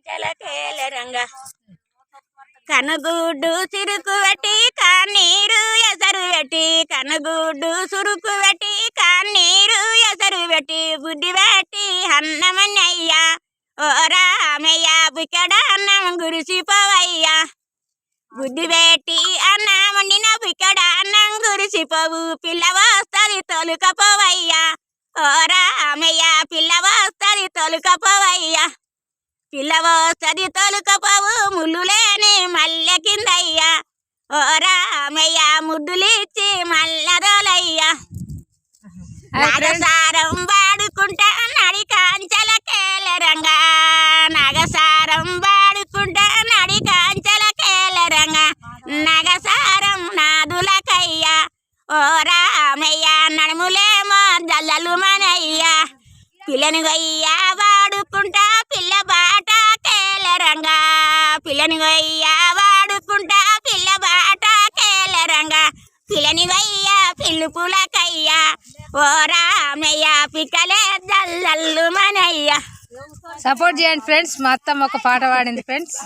కంచెలకేలరంగా కనుగుడ్డు సిరుకు పెట్టి కన్నీరు ఎసరు పెట్టి కనుగుడ్డు సురుకు పెట్టి కన్నీరు ఎసరు పెట్టి బుద్ధి పెట్టి అన్నమన్నయ్యా ఓ రామయ్య బుక్కడ అన్నం గురిసిపోవయ్యా బుద్ధి పెట్టి అన్నం వండిన బుక్కడ అన్నం గురిసిపోవు పిల్ల వస్తుంది తొలుకపోవయ్యా ఓ రామయ్య పిల్ల వస్తుంది తొలుకపోవయ్యా పిల్ల వస్తుంది తొలుకపోవు ముళ్ళు లేని మల్లె కిందయ్యా ఓ రామయ్య ముద్దులిచ్చి మల్లదోలయ్యా నాగసారం వాడుకుంటా నడి కాంచెలకేలరంగా నాగసారం వాడుకుంటా నడి కాంచెలకేలరంగా నాగసారం నాదులకయ్యా ఓ రామయ్య నడుములేమో జల్లలు మనయ్యా పిల్లని గొయ్యా వాడుకుంటా పిల్ల బాట కేలరంగా పిల్లని గొయ్యా వాడుకుంటా పిల్ల బాట కేలరంగా పిల్లని గొయ్యా పిల్లు పులకయ్యా ఓ రామయ్య పిక్కలే జల్లలు మనయ్యా. సపోర్ట్ చేయండి ఫ్రెండ్స్. మా అత్తమ్మ ఒక పాట పాడింది ఫ్రెండ్స్.